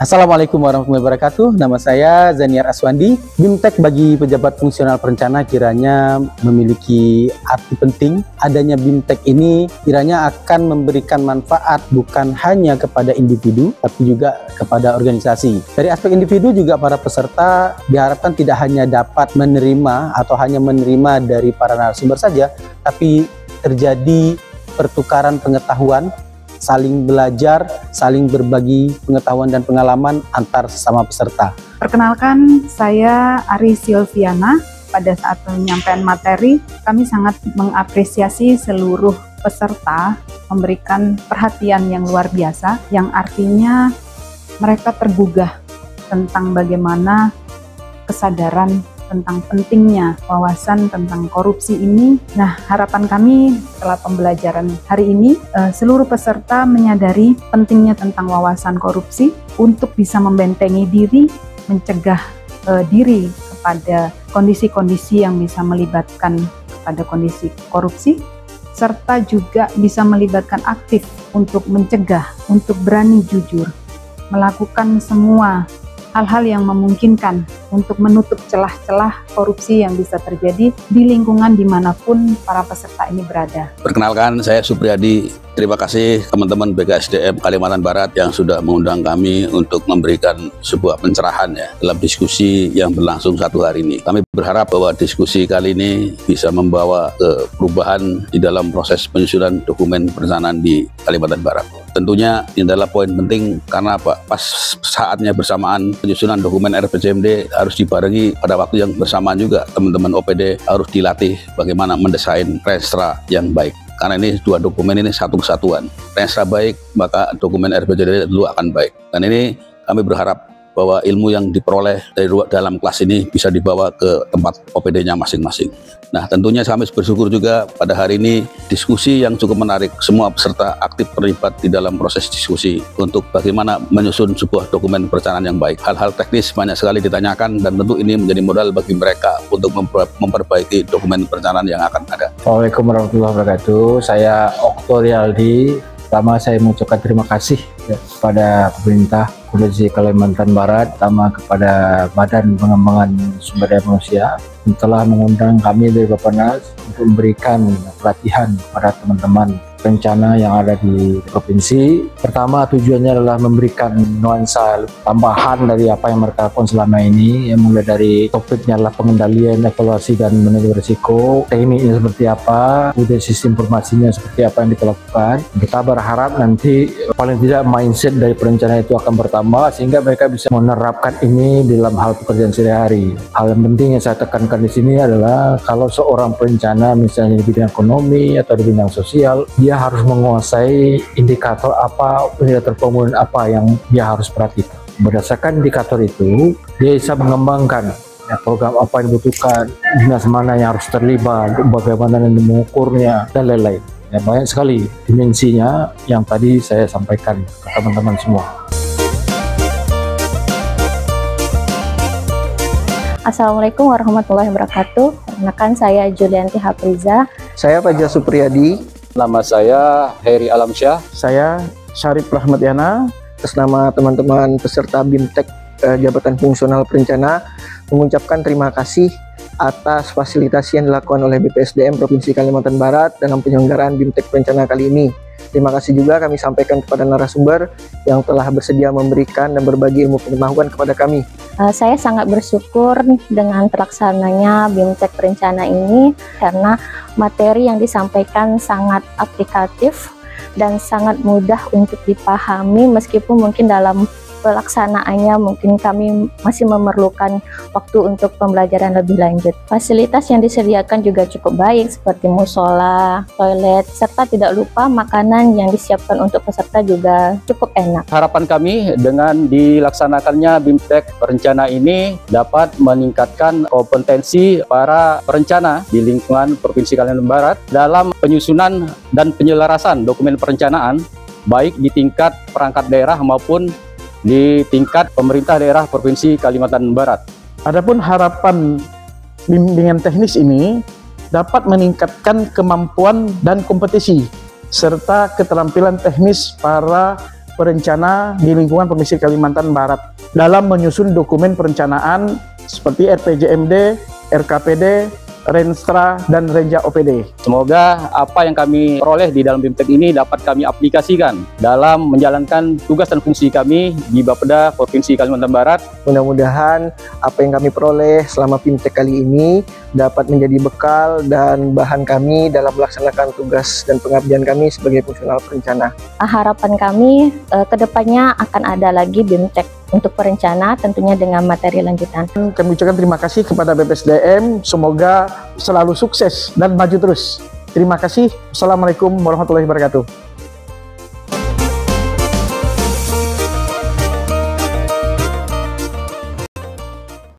Assalamualaikum warahmatullahi wabarakatuh. Nama saya Zaniar Aswandi. BIMTEK bagi pejabat fungsional perencana kiranya memiliki arti penting. Adanya BIMTEK ini kiranya akan memberikan manfaat bukan hanya kepada individu, tapi juga kepada organisasi. Dari aspek individu juga para peserta diharapkan tidak hanya dapat menerima atau hanya menerima dari para narasumber saja, tapi terjadi pertukaran pengetahuan, saling belajar, saling berbagi pengetahuan dan pengalaman antar sesama peserta. Perkenalkan, saya Ari Silviana. Pada saat penyampaian materi, kami sangat mengapresiasi seluruh peserta memberikan perhatian yang luar biasa, yang artinya mereka tergugah tentang bagaimana kesadaran tentang pentingnya wawasan tentang korupsi ini. Nah, harapan kami setelah pembelajaran hari ini, seluruh peserta menyadari pentingnya tentang wawasan korupsi untuk bisa membentengi diri, mencegah diri kepada kondisi-kondisi yang bisa melibatkan kepada kondisi korupsi, serta juga bisa melibatkan aktif untuk mencegah, untuk berani jujur, melakukan semua hal-hal yang memungkinkan untuk menutup celah-celah korupsi yang bisa terjadi di lingkungan dimanapun para peserta ini berada. Perkenalkan, saya Supriyadi. Terima kasih teman-teman BKSDM Kalimantan Barat yang sudah mengundang kami untuk memberikan sebuah pencerahan dalam diskusi yang berlangsung satu hari ini. Kami berharap bahwa diskusi kali ini bisa membawa ke perubahan di dalam proses penyusunan dokumen perencanaan di Kalimantan Barat. Tentunya ini adalah poin penting karena pas saatnya bersamaan penyusunan dokumen RPJMD harus dibarengi pada waktu yang bersamaan juga teman-teman OPD harus dilatih bagaimana mendesain renstra yang baik. Karena ini dua dokumen ini satu kesatuan. Renstra baik, maka dokumen RPJMD dulu akan baik. Dan ini kami berharap bahwa ilmu yang diperoleh dari dalam kelas ini bisa dibawa ke tempat OPD-nya masing-masing. Nah, tentunya kami bersyukur juga pada hari ini diskusi yang cukup menarik. Semua peserta aktif terlibat di dalam proses diskusi untuk bagaimana menyusun sebuah dokumen perencanaan yang baik. Hal-hal teknis banyak sekali ditanyakan dan tentu ini menjadi modal bagi mereka untuk memperbaiki dokumen perencanaan yang akan ada. Assalamualaikum warahmatullahi wabarakatuh. Saya Okto Rialdi. Pertama saya mengucapkan terima kasih kepada pemerintah Provinsi Kalimantan Barat, terutama kepada Badan Pengembangan Sumber Daya Manusia yang telah mengundang kami dari Bappenas untuk memberikan pelatihan kepada teman-teman rencana yang ada di provinsi. Pertama tujuannya adalah memberikan nuansa tambahan dari apa yang mereka lakukan selama ini, yang mulai dari topiknya adalah pengendalian, evaluasi dan manajemen risiko, tekniknya seperti apa, kemudian sistem informasinya seperti apa yang kita lakukan. Kita berharap nanti paling tidak mindset dari perencana itu akan bertambah sehingga mereka bisa menerapkan ini dalam hal pekerjaan sehari-hari. Hal yang penting yang saya tekankan di sini adalah kalau seorang perencana misalnya di bidang ekonomi atau di bidang sosial, dia harus menguasai indikator apa, indikator pembangunan apa yang dia harus perhatikan. Berdasarkan indikator itu, dia bisa mengembangkan program apa yang dibutuhkan, dinas mana yang harus terlibat, bagaimana mengukurnya, dan lain-lain. Banyak sekali dimensinya yang tadi saya sampaikan ke teman-teman semua. Assalamualaikum warahmatullahi wabarakatuh. Perkenalkan, saya Julianti Hapriza. Saya Fajar Supriyadi. Nama saya Heri Alamsyah. Saya Syarif Rahmatiana. Atas nama teman-teman peserta BIMTEK Jabatan Fungsional Perencana mengucapkan terima kasih atas fasilitasi yang dilakukan oleh BPSDM Provinsi Kalimantan Barat dalam penyelenggaraan BIMTEK Perencana kali ini. Terima kasih juga kami sampaikan kepada narasumber yang telah bersedia memberikan dan berbagi ilmu pengetahuan kepada kami. Saya sangat bersyukur dengan terlaksananya BIMTEK Perencana ini karena materi yang disampaikan sangat aplikatif dan sangat mudah untuk dipahami meskipun mungkin dalam pelaksanaannya mungkin kami masih memerlukan waktu untuk pembelajaran lebih lanjut. Fasilitas yang disediakan juga cukup baik seperti musola, toilet, serta tidak lupa makanan yang disiapkan untuk peserta juga cukup enak. Harapan kami dengan dilaksanakannya BIMTEK Perencana ini dapat meningkatkan kompetensi para perencana di lingkungan Provinsi Kalimantan Barat dalam penyusunan dan penyelarasan dokumen perencanaan baik di tingkat perangkat daerah maupun di tingkat pemerintah daerah Provinsi Kalimantan Barat. Adapun harapan bimbingan teknis ini dapat meningkatkan kemampuan dan kompetisi serta keterampilan teknis para perencana di lingkungan Provinsi Kalimantan Barat dalam menyusun dokumen perencanaan seperti RPJMD, RKPD, Renstra, dan Renja OPD. Semoga apa yang kami peroleh di dalam BIMTEK ini dapat kami aplikasikan dalam menjalankan tugas dan fungsi kami di Bapeda Provinsi Kalimantan Barat. Mudah-mudahan apa yang kami peroleh selama BIMTEK kali ini dapat menjadi bekal dan bahan kami dalam melaksanakan tugas dan pengabdian kami sebagai fungsional perencana. Harapan kami kedepannya akan ada lagi BIMTEK untuk perencana, tentunya dengan materi lanjutan. Kami ucapkan terima kasih kepada BPSDM, semoga selalu sukses dan maju terus. Terima kasih. Assalamualaikum warahmatullahi wabarakatuh.